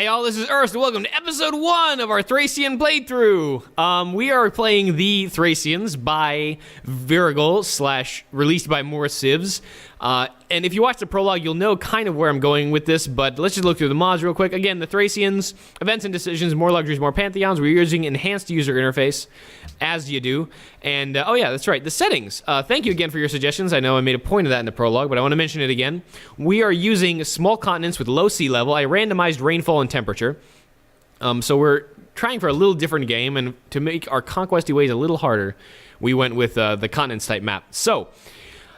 Hey y'all, this is Ernst, and welcome to episode 1 of our Thracian playthrough. We are playing the Thracians by Viregel / released by more civs. And if you watch the prologue, you'll know kind of where I'm going with this, but let's just look through the mods real quick. Again, the Thracians, events and decisions, more luxuries, more pantheons. We're using enhanced user interface, as you do. And, oh yeah, that's right, the settings. Thank you again for your suggestions. I know I made a point of that in the prologue, but I want to mention it again. We are using small continents with low sea level. I randomized rainfall and temperature. So we're trying for a little different game, and to make our conquesty ways a little harder, we went with the continents type map. So,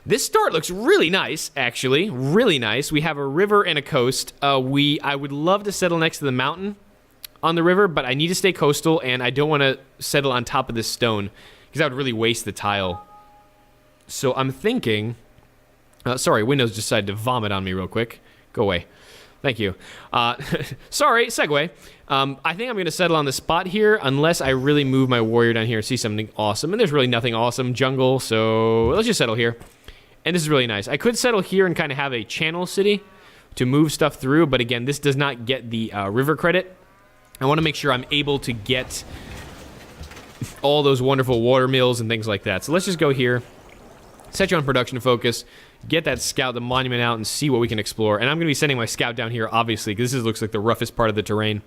this start looks really nice, actually. Really nice. We have a river and a coast. I would love to settle next to the mountain on the river, but I need to stay coastal, and I don't want to settle on top of this stone, because that would really waste the tile. So I'm thinking... sorry, Windows decided to vomit on me real quick. Go away. Thank you. Sorry, segue. I think I'm going to settle on the spot here, unless I really move my warrior down here and see something awesome. And there's really nothing awesome. Jungle, so let's just settle here. And this is really nice. I could settle here and kind of have a channel city to move stuff through, but again, this does not get the river credit. I want to make sure I'm able to get all those wonderful water mills and things like that. So let's just go here, set you on production focus, get that scout, the monument out, and see what we can explore. And I'm going to be sending my scout down here, obviously, because this looks like the roughest part of the terrain.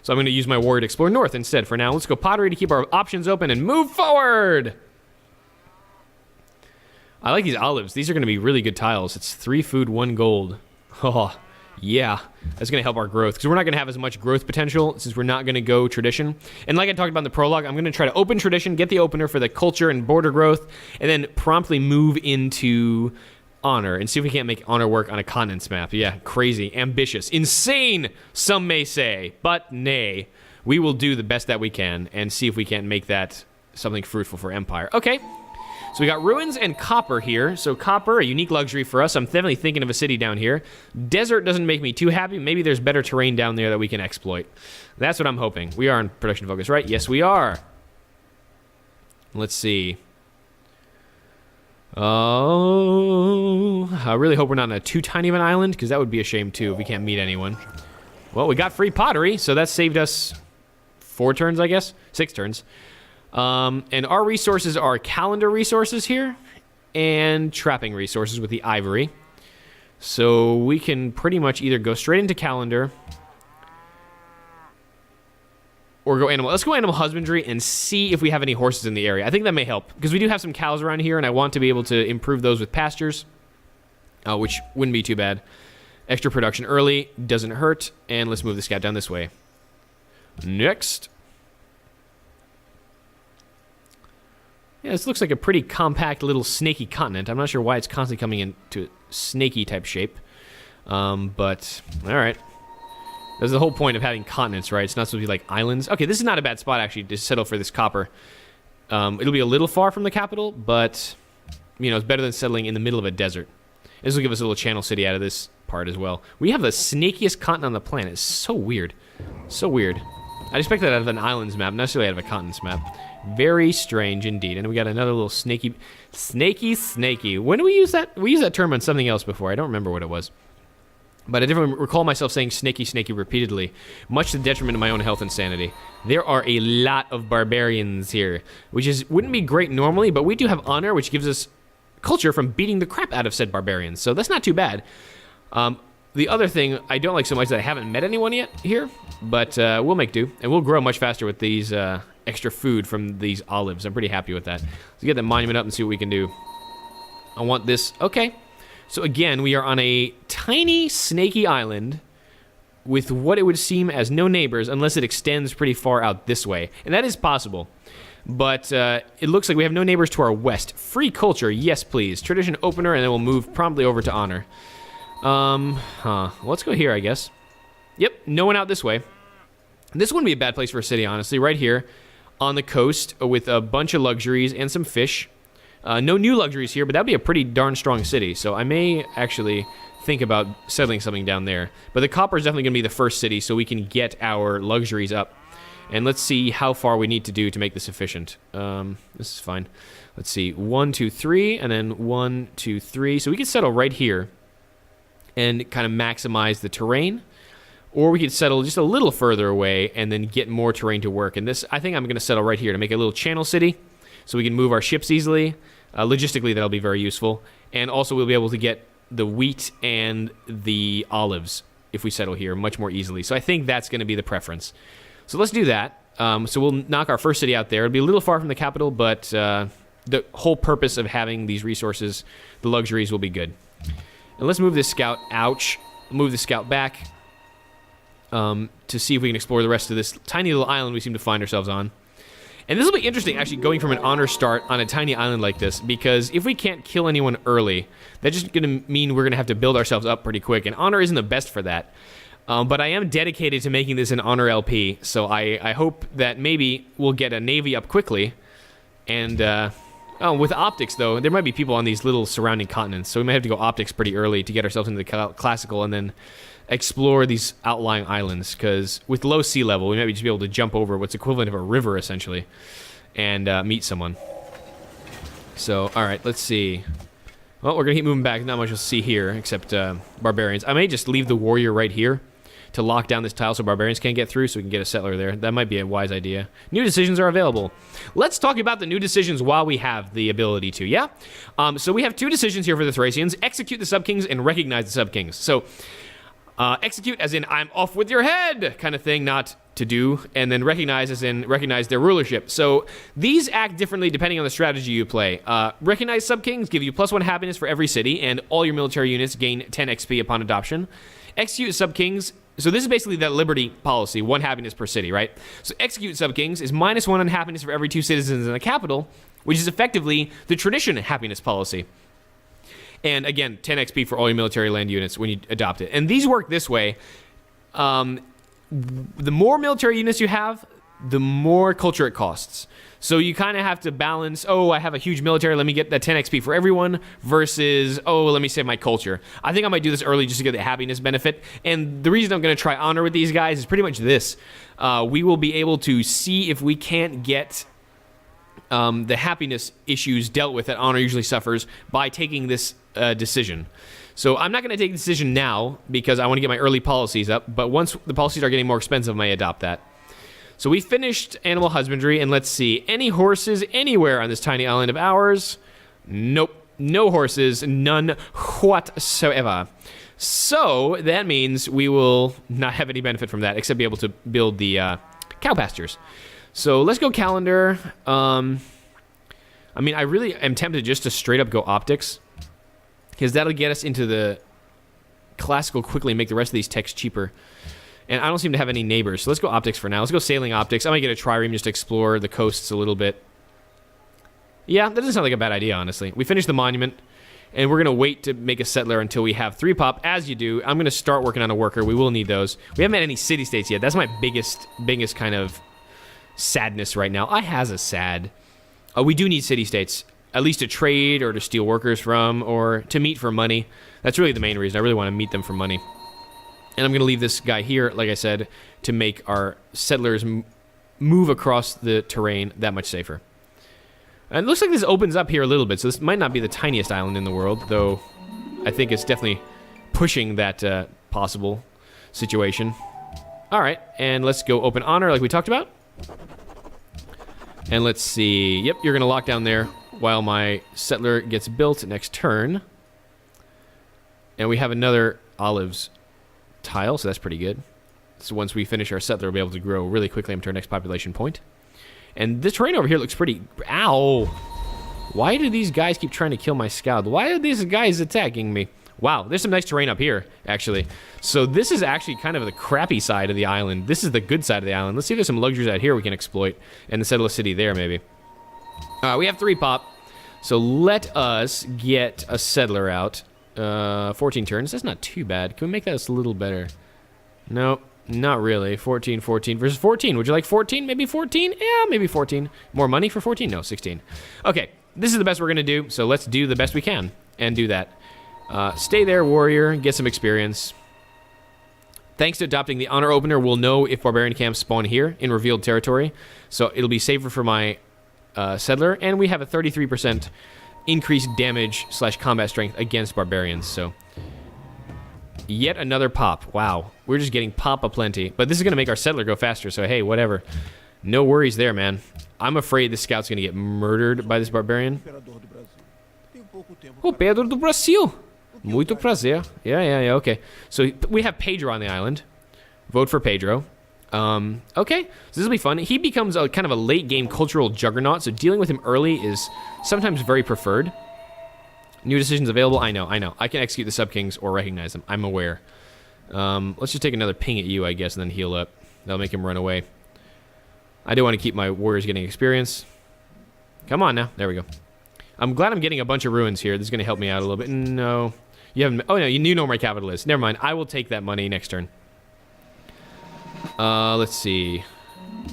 So I'm going to use my warrior to explore north instead for now. Let's go pottery to keep our options open and move forward! I like these olives. These are going to be really good tiles. It's 3 food, 1 gold. Oh, yeah. That's going to help our growth, because we're not going to have as much growth potential since we're not going to go tradition. And like I talked about in the prologue, I'm going to try to open tradition, get the opener for the culture and border growth, and then promptly move into honor and see if we can't make honor work on a continents map. Yeah, crazy, ambitious, insane, some may say, but nay. We will do the best that we can and see if we can't make that something fruitful for empire. Okay. So we got ruins and copper here. So copper, a unique luxury for us. I'm definitely thinking of a city down here. Desert doesn't make me too happy. Maybe there's better terrain down there that we can exploit. That's what I'm hoping. We are in production focus, right? Yes, we are. Let's see. Oh, I really hope we're not on a too tiny of an island, because that would be a shame too if we can't meet anyone. Well, we got free pottery, so that saved us 4 turns, I guess? 6 turns. And our resources are calendar resources here and trapping resources with the ivory. So we can pretty much either go straight into calendar or go animal. Let's go animal husbandry and see if we have any horses in the area. I think that may help, because we do have some cows around here, and I want to be able to improve those with pastures, which wouldn't be too bad. Extra production early doesn't hurt, and let's move the scout down this way. Next. Yeah, this looks like a pretty compact little snaky continent. I'm not sure why it's constantly coming into snaky type shape. But, alright. That's the whole point of having continents, right? It's not supposed to be like islands. Okay, this is not a bad spot, actually, to settle for this copper. It'll be a little far from the capital, but, you know, it's better than settling in the middle of a desert. This will give us a little channel city out of this part as well. We have the snakiest continent on the planet. It's so weird. So weird. I'd expect that out of an islands map, not necessarily out of a continents map. Very strange indeed. And we got another little snaky. When do we use that? We used that term on something else before. I don't remember what it was. But I definitely recall myself saying snaky repeatedly, much to the detriment of my own health and sanity. There are a lot of barbarians here, which wouldn't be great normally, but we do have honor, which gives us culture from beating the crap out of said barbarians. So that's not too bad. The other thing I don't like so much is that I haven't met anyone yet here, but we'll make do, and we'll grow much faster with these extra food from these olives. I'm pretty happy with that. Let's get the monument up and see what we can do. I want this. Okay. So again, we are on a tiny snaky island with what it would seem as no neighbors unless it extends pretty far out this way. And that is possible. But it looks like we have no neighbors to our west. Free culture, yes please. Tradition opener, and then we'll move promptly over to honor. Let's go here, I guess. Yep, no one out this way. This wouldn't be a bad place for a city, honestly. Right here on the coast with a bunch of luxuries and some fish. No new luxuries here, but that'd be a pretty darn strong city. So I may actually think about settling something down there. But the copper is definitely going to be the first city, so we can get our luxuries up. And let's see how far we need to do to make this efficient. This is fine. Let's see. 1, 2, 3, and then 1, 2, 3. So we can settle right here and kind of maximize the terrain. or we could settle just a little further away and then get more terrain to work. And this, I think I'm going to settle right here to make a little channel city so we can move our ships easily. Logistically, that'll be very useful. And also, we'll be able to get the wheat and the olives if we settle here much more easily. So I think that's going to be the preference. So let's do that. So we'll knock our first city out there. It'll be a little far from the capital, but the whole purpose of having these resources, the luxuries, will be good. And let's move this scout. Ouch. Move the scout back to see if we can explore the rest of this tiny little island we seem to find ourselves on. And this will be interesting, actually, going from an honor start on a tiny island like this, because if we can't kill anyone early, that's just going to mean we're going to have to build ourselves up pretty quick, and honor isn't the best for that. But I am dedicated to making this an honor LP, so I hope that maybe we'll get a navy up quickly. And with optics, though, there might be people on these little surrounding continents, so we might have to go optics pretty early to get ourselves into the classical and then explore these outlying islands, because with low sea level, we might just be able to jump over what's equivalent of a river, essentially, and meet someone. So, alright, let's see. Well, we're going to keep moving back. Not much you'll see here, except barbarians. I may just leave the warrior right here to lock down this tile so barbarians can't get through, so we can get a settler there. That might be a wise idea. New decisions are available. Let's talk about the new decisions while we have the ability to, yeah? So we have two decisions here for the Thracians. Execute the sub-kings and recognize the sub-kings. So, execute as in I'm off with your head kind of thing, not to do, and then recognize as in recognize their rulership. So these act differently depending on the strategy you play. Recognize sub-kings give you +1 happiness for every city, and all your military units gain 10 XP upon adoption. Execute sub-kings, so this is basically that liberty policy, 1 happiness per city, right? So execute sub-kings is -1 on happiness for every 2 citizens in the capital, which is effectively the tradition happiness policy. And again, 10 XP for all your military land units when you adopt it. And these work this way. The more military units you have, the more culture it costs. So you kind of have to balance, oh, I have a huge military, let me get that 10 XP for everyone, versus, oh, let me save my culture. I think I might do this early just to get the happiness benefit. And the reason I'm going to try honor with these guys is pretty much this. We will be able to see if we can't get the happiness issues dealt with that honor usually suffers by taking this decision. So I'm not going to take the decision now because I want to get my early policies up, but once the policies are getting more expensive, I may adopt that. So we finished animal husbandry, and let's see. Any horses anywhere on this tiny island of ours? Nope. No horses. None whatsoever. So that means we will not have any benefit from that, except be able to build the cow pastures. So let's go calendar. I mean, I really am tempted just to straight up go optics, because that'll get us into the classical quickly and make the rest of these techs cheaper. And I don't seem to have any neighbors, so let's go optics for now. Let's go sailing optics. I might get a trireme just to explore the coasts a little bit. Yeah, that doesn't sound like a bad idea, honestly. We finished the monument, and we're going to wait to make a settler until we have 3 pop. As you do, I'm going to start working on a worker. We will need those. We haven't had any city-states yet. That's my biggest kind of sadness right now. I has a sad. We do need city-states, at least to trade or to steal workers from or to meet for money. That's really the main reason. I really want to meet them for money. And I'm going to leave this guy here, like I said, to make our settlers move across the terrain that much safer. And it looks like this opens up here a little bit, so this might not be the tiniest island in the world, though I think it's definitely pushing that possible situation. All right, and let's go open honor like we talked about. And let's see. Yep, you're going to lock down there while my settler gets built next turn. And we have another olives tile, so that's pretty good. So once we finish our settler, we'll be able to grow really quickly up to our next population point. And the terrain over here looks pretty... Ow! Why do these guys keep trying to kill my scout? Why are these guys attacking me? Wow, there's some nice terrain up here, actually. So this is actually kind of the crappy side of the island. This is the good side of the island. Let's see if there's some luxuries out here we can exploit and settle a city there, maybe. We have 3 pop, so let us get a settler out. 14 turns. That's not too bad. Can we make that a little better? Nope, not really. 14 versus 14. Would you like 14? Maybe 14? Yeah, maybe 14. More money for 14? No, 16. Okay, this is the best we're going to do, so let's do the best we can and do that. Stay there, warrior. Get some experience. Thanks to adopting the honor opener, we'll know if barbarian camps spawn here in revealed territory, so it'll be safer for my settler, and we have a 33% increased damage / combat strength against barbarians, so Yet another pop. Wow. We're just getting pop aplenty. But this is going to make our settler go faster, so hey, whatever. No worries there, man. I'm afraid this scout's going to get murdered by this barbarian. Oh, Pedro do Brasil. Muito prazer. Yeah, okay. So we have Pedro on the island. Vote for Pedro. Okay, so this will be fun. He becomes a kind of a late game cultural juggernaut, so dealing with him early is sometimes very preferred. New decisions available. I know. I can execute the sub-kings or recognize them. I'm aware. Let's just take another ping at you, I guess, and then heal up. That'll make him run away. I do want to keep my warriors getting experience. Come on now. There we go. I'm glad I'm getting a bunch of ruins here. This is going to help me out a little bit. No. You haven't... Oh, no. You know where my capital is. Never mind. I will take that money next turn. Let's see.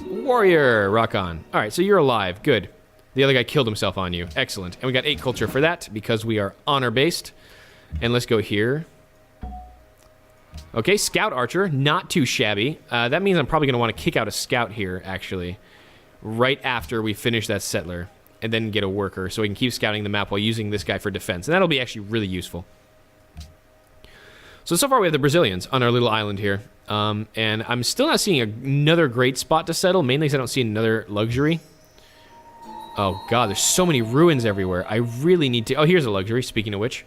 Warrior. Rock on. All right, so you're alive. Good. The other guy killed himself on you. Excellent. And we got 8 culture for that because we are honor-based. And let's go here. Okay, scout archer. Not too shabby. That means I'm probably going to want to kick out a scout here, actually. Right after we finish that settler. And then get a worker so we can keep scouting the map while using this guy for defense. And that'll be actually really useful. So far we have the Brazilians on our little island here. And I'm still not seeing another great spot to settle, mainly because I don't see another luxury. Oh god, there's so many ruins everywhere. I really need to... Oh, here's a luxury, speaking of which.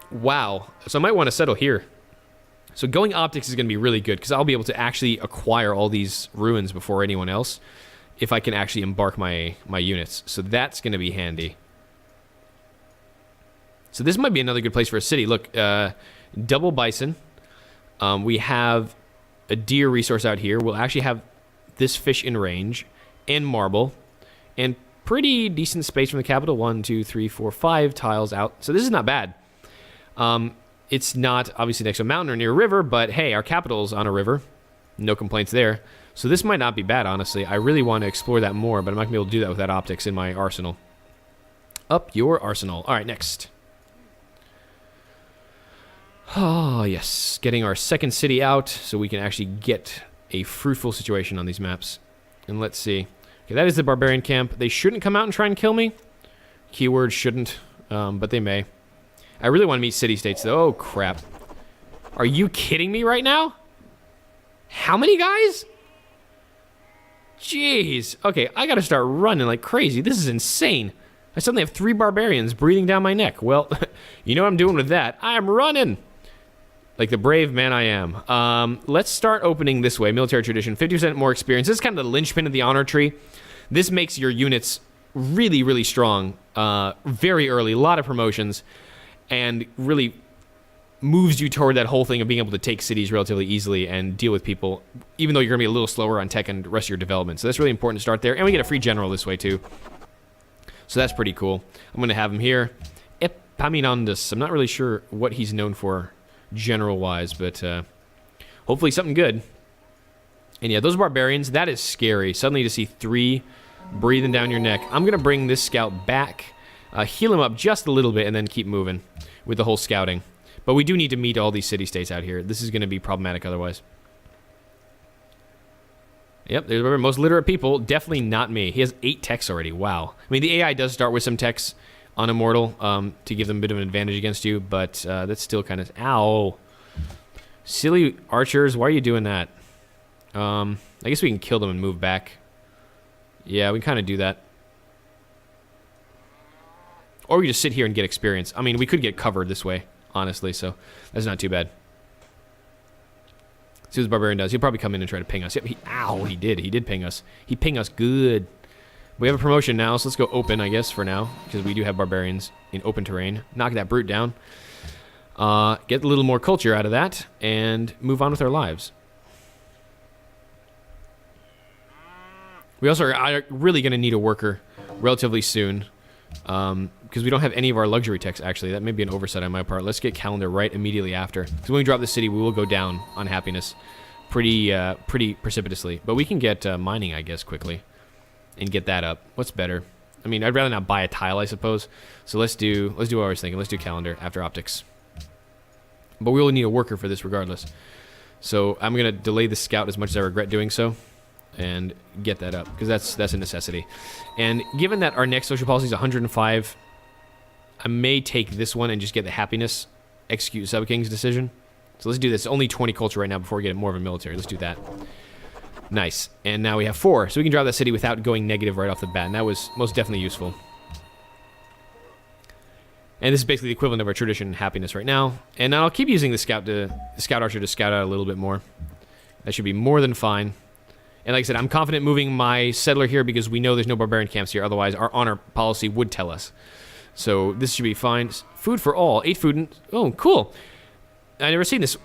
Wow. So I might want to settle here. So going optics is going to be really good, because I'll be able to actually acquire all these ruins before anyone else, if I can actually embark my units. So that's going to be handy. So this might be another good place for a city. Look, double bison. We have a deer resource out here. We'll actually have this fish in range, and marble, and pretty decent space from the capital. 1, 2, 3, 4, 5 tiles out. So this is not bad. It's not obviously next to a mountain or near a river, but hey, our capital's on a river. No complaints there. So this might not be bad, honestly. I really want to explore that more, but I'm not going to be able to do that without optics in my arsenal. Up your arsenal. All right, next. Oh, yes. Getting our second city out so we can actually get a fruitful situation on these maps. And let's see. Okay, that is the barbarian camp. They shouldn't come out and try and kill me. Keyword shouldn't, but they may. I really want to meet city-states, though. Oh, crap. Are you kidding me right now? How many guys? Jeez. Okay, I gotta start running like crazy. This is insane. I suddenly have 3 barbarians breathing down my neck. Well, you know what I'm doing with that. I'm running. Like the brave man I am. Let's start opening this way. Military tradition. 50% more experience. This is kind of the linchpin of the honor tree. This makes your units really, really strong. Very early. A lot of promotions. And really moves you toward that whole thing of being able to take cities relatively easily and deal with people, even though you're going to be a little slower on tech and the rest of your development. So that's really important to start there. And we get a free general this way, too. So that's pretty cool. I'm going to have him here. Epaminondas. I'm not really sure what he's known for general-wise, but hopefully something good. And yeah, those barbarians, that is scary. Suddenly to see 3 breathing down your neck. I'm going to bring this scout back, heal him up just a little bit, and then keep moving with the whole scouting. But we do need to meet all these city-states out here. This is going to be problematic otherwise. Yep, there's the most literate people. Definitely not me. He has 8 techs already. Wow. I mean, the AI does start with some techs on Immortal to give them a bit of an advantage against you, but that's still kind of... Ow. Silly archers, why are you doing that? I guess we can kill them and move back. Yeah, we can kind of do that. Or we just sit here and get experience. I mean, we could get covered this way, honestly, so that's not too bad. See what the barbarian does. He'll probably come in and try to ping us. Yep, he did. He did ping us. He pinged us good. We have a promotion now, so let's go open, I guess, for now, because we do have barbarians in open terrain. Knock that brute down. Get a little more culture out of that, and move on with our lives. We also are really going to need a worker relatively soon, because we don't have any of our luxury techs, actually. That may be an oversight on my part. Let's get calendar right immediately after. Because when we drop the city, we will go down on happiness pretty precipitously. But we can get mining, I guess, quickly. And get that up. What's better? I mean, I'd rather not buy a tile, I suppose. So let's do what I was thinking. Let's do calendar after optics. But we will need a worker for this regardless. So I'm going to delay the scout as much as I regret doing so. And get that up. Because that's a necessity. And given that our next social policy is 105... I may take this one and just get the happiness execute Sub-King's decision. So let's do this. Only 20 culture right now before we get more of a military. Let's do that. Nice. And now we have 4. So we can drop that city without going negative right off the bat. And that was most definitely useful. And this is basically the equivalent of our tradition happiness right now. And I'll keep using the scout archer to scout out a little bit more. That should be more than fine. And like I said, I'm confident moving my settler here because we know there's no barbarian camps here. Otherwise, our honor policy would tell us. So this should be fine. Food for all. 8 food. Oh, cool. I've never seen this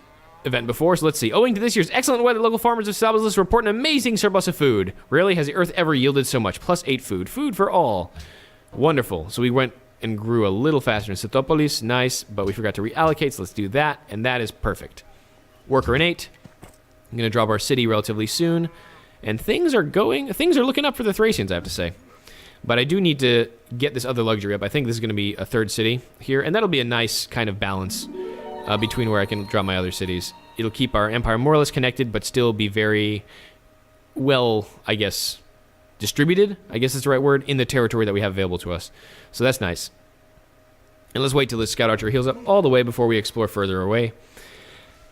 event before, so let's see. Owing to this year's excellent weather, local farmers of Sabalis report an amazing surplus of food. Rarely has the earth ever yielded so much. Plus 8 food. Food for all. Wonderful. So we went and grew a little faster in Setopolis. Nice, but we forgot to reallocate, so let's do that, and that is perfect. Worker in 8. I'm going to drop our city relatively soon, and things are looking up for the Thracians, I have to say. But I do need to get this other luxury up. I think this is going to be a 3rd city here, and that'll be a nice kind of balance between where I can drop my other cities. It'll keep our empire more or less connected, but still be very well, I guess, distributed, I guess is the right word, in the territory that we have available to us. So that's nice. And let's wait till this scout archer heals up all the way before we explore further away.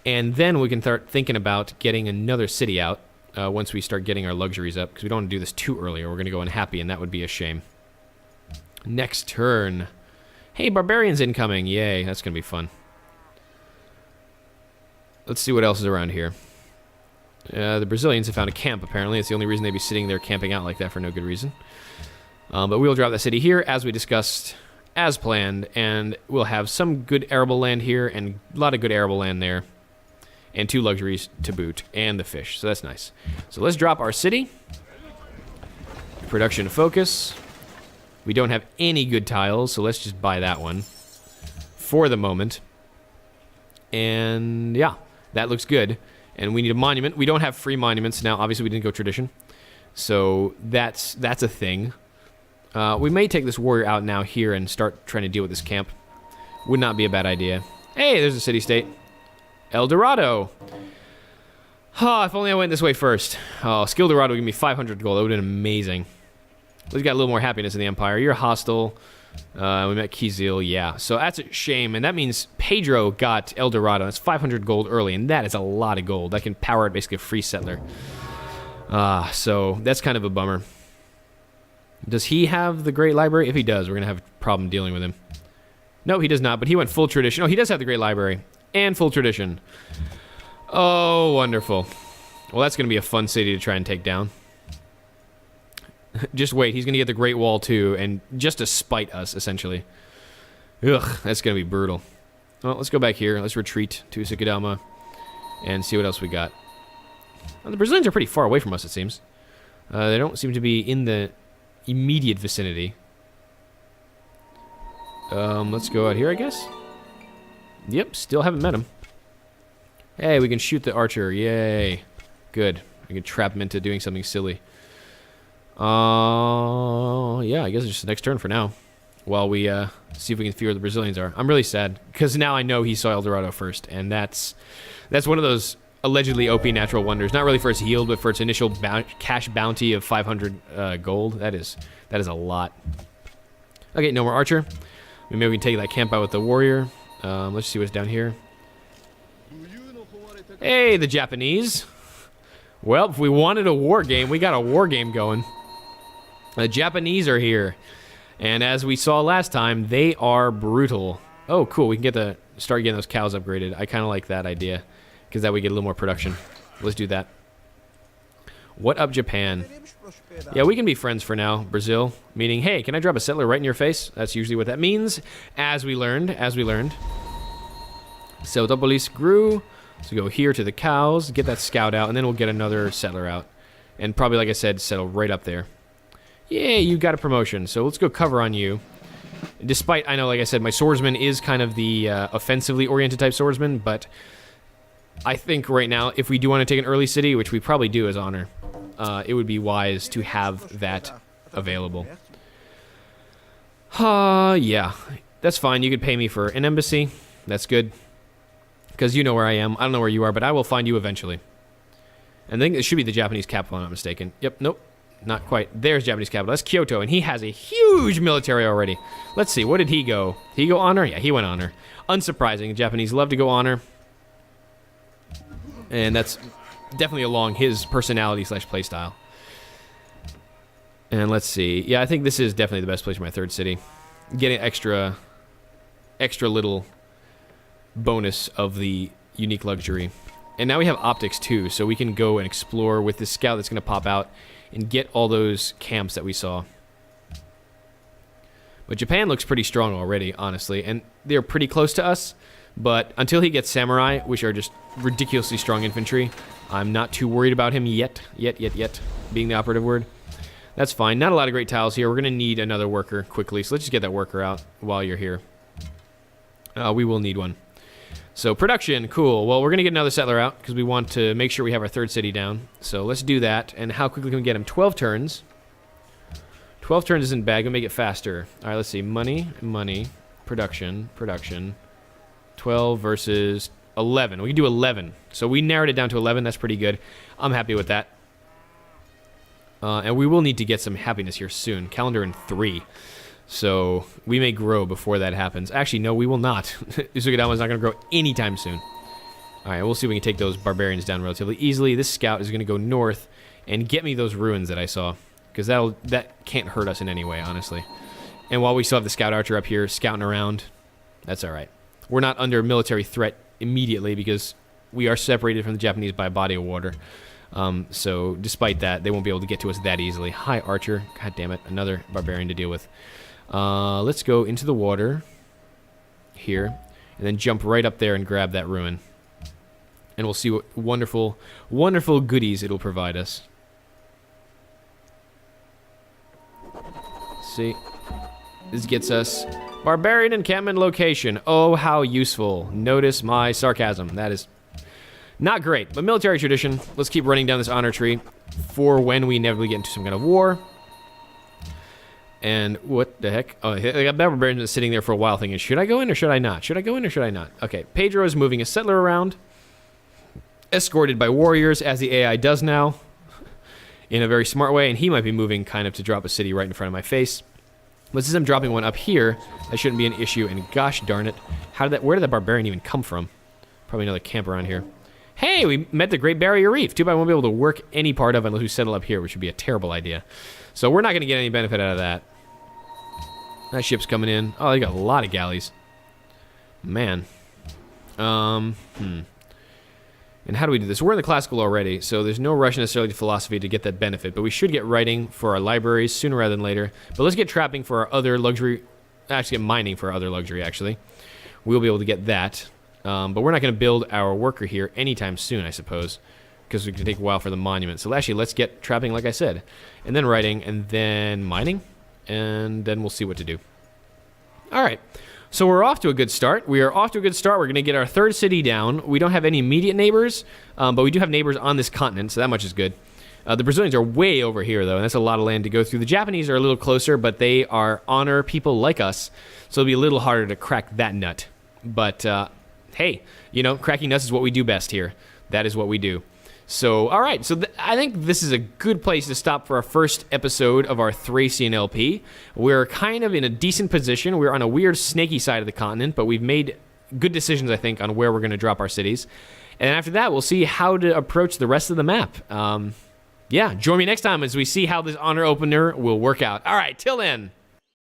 And then we can start thinking about getting another city out once we start getting our luxuries up, because we don't want to do this too early or we're going to go unhappy, and that would be a shame. Next turn. Hey, barbarians incoming. Yay, that's going to be fun. Let's see what else is around here. The Brazilians have found a camp, apparently. It's the only reason they'd be sitting there camping out like that for no good reason. But we'll drop that city here, as we discussed, as planned, and we'll have some good arable land here, and a lot of good arable land there, and 2 luxuries to boot, and the fish, so that's nice. So let's drop our city. Production focus. We don't have any good tiles, so let's just buy that one for the moment. And yeah, that looks good. And we need a monument. We don't have free monuments now. Obviously, we didn't go tradition. So that's a thing. We may take this warrior out now here and start trying to deal with this camp. Would not be a bad idea. Hey, there's a city-state. El Dorado. Oh, if only I went this way first. Oh, Skill Dorado would give me 500 gold. That would have been amazing. We've got a little more happiness in the Empire. You're hostile. We met Kizil, yeah. So that's a shame, and that means Pedro got El Dorado. That's 500 gold early, and that is a lot of gold. That can power basically a free settler. So that's kind of a bummer. Does he have the Great Library? If he does, we're going to have a problem dealing with him. No, he does not, but he went full tradition. Oh, he does have the Great Library and full tradition. Oh, wonderful. Well, that's going to be a fun city to try and take down. Just wait, he's going to get the Great Wall too, and just to spite us, essentially. Ugh, that's going to be brutal. Well, let's go back here. Let's retreat to Sukadama and see what else we got. Well, the Brazilians are pretty far away from us, it seems. They don't seem to be in the immediate vicinity. Let's go out here, I guess. Yep, still haven't met him. Hey, we can shoot the archer. Yay. Good. We can trap him into doing something silly. Yeah, I guess it's just the next turn for now. While we see if we can figure where the Brazilians are. I'm really sad, because now I know he saw El Dorado first, and that's one of those allegedly OP natural wonders. Not really for its yield, but for its initial cash bounty of 500 gold. That is a lot. Okay, no more archer. Maybe we can take that camp out with the warrior. Let's see what's down here. Hey, the Japanese. Well, if we wanted a war game, we got a war game going. The Japanese are here. And as we saw last time, they are brutal. Oh, cool. We can start getting those cows upgraded. I kind of like that idea, because that way we get a little more production. Let's do that. What up, Japan? Yeah, we can be friends for now. Brazil, meaning, hey, can I drop a settler right in your face? That's usually what that means, as we learned. Seutopolis grew. So go here to the cows, get that scout out, and then we'll get another settler out. And probably, like I said, settle right up there. Yeah, you got a promotion, so let's go cover on you. Despite, I know, like I said, my swordsman is kind of the offensively oriented type swordsman, but I think right now, if we do want to take an early city, which we probably do as honor, it would be wise to have that available. Yeah, that's fine. You could pay me for an embassy. That's good. Because you know where I am. I don't know where you are, but I will find you eventually. And I think it should be the Japanese capital, if I'm not mistaken. Yep, nope. not quite. There's Japanese capital. That's Kyoto, and he has a huge military already. Let's see, what did he go? Did he go honor? Yeah, he went honor. Unsurprising. The Japanese love to go honor. And that's definitely along his personality / playstyle. And let's see. Yeah, I think this is definitely the best place for my third city. Getting extra little bonus of the unique luxury. And now we have optics too, so we can go and explore with this scout that's going to pop out and get all those camps that we saw. But Japan looks pretty strong already, honestly, and they're pretty close to us. But until he gets samurai, which are just ridiculously strong infantry, I'm not too worried about him yet, being the operative word. That's fine. Not a lot of great tiles here. We're going to need another worker quickly, so let's just get that worker out while you're here. We will need one. So production, cool. Well, we're going to get another settler out because we want to make sure we have our third city down. So let's do that. And how quickly can we get him? 12 turns. 12 turns isn't bad. Gonna make it faster. All right, let's see. Money, production. 12 versus 11. We can do 11. So we narrowed it down to 11. That's pretty good. I'm happy with that. And we will need to get some happiness here soon. Calendar in 3. So we may grow before that happens. Actually, no, we will not. Usugidama's not going to grow anytime soon. All right, we'll see if we can take those barbarians down relatively easily. This scout is going to go north and get me those ruins that I saw, because that can't hurt us in any way, honestly. And while we still have the scout archer up here scouting around, that's all right. We're not under military threat immediately because we are separated from the Japanese by a body of water. So despite that, they won't be able to get to us that easily. Hi, archer. God damn it, another barbarian to deal with. Let's go into the water here and then jump right up there and grab that ruin. And we'll see what wonderful, wonderful goodies it'll provide us. Let's see. This gets us Barbarian encampment location. Oh, how useful. Notice my sarcasm. That is not great, but military tradition. Let's keep running down this honor tree for when we inevitably get into some kind of war. And what the heck? Oh, I got Barbarian sitting there for a while thinking, should I go in or should I not? Should I go in or should I not? Okay, Pedro is moving a settler around, escorted by warriors, as the AI does now, in a very smart way, and he might be moving kind of to drop a city right in front of my face. But since I'm dropping one up here, that shouldn't be an issue, and gosh darn it, where did that Barbarian even come from? Probably another camp around here. Hey, we met the Great Barrier Reef. Too bad I won't be able to work any part of it unless we settle up here, which would be a terrible idea. So we're not going to get any benefit out of that. That ship's coming in. Oh, they got a lot of galleys. Man. And how do we do this? We're in the classical already, so there's no rush necessarily to philosophy to get that benefit, but we should get writing for our libraries sooner rather than later. But let's get trapping for our other luxury. Actually, get mining for our other luxury, actually. We'll be able to get that. But we're not going to build our worker here anytime soon, I suppose, because it can take a while for the monument. So actually, let's get trapping, like I said, and then writing, and then mining, and then we'll see what to do. All right. So we're off to a good start. We are off to a good start. We're going to get our third city down. We don't have any immediate neighbors, but we do have neighbors on this continent, so that much is good. The Brazilians are way over here, though, and that's a lot of land to go through. The Japanese are a little closer, but they are honor people like us, so it'll be a little harder to crack that nut. But, hey, you know, cracking nuts is what we do best here. That is what we do. So, all right. So I think this is a good place to stop for our first episode of our Thracian LP. We're kind of in a decent position. We're on a weird snaky side of the continent, but we've made good decisions, I think, on where we're going to drop our cities. And after that, we'll see how to approach the rest of the map. Yeah, join me next time as we see how this honor opener will work out. All right, till then.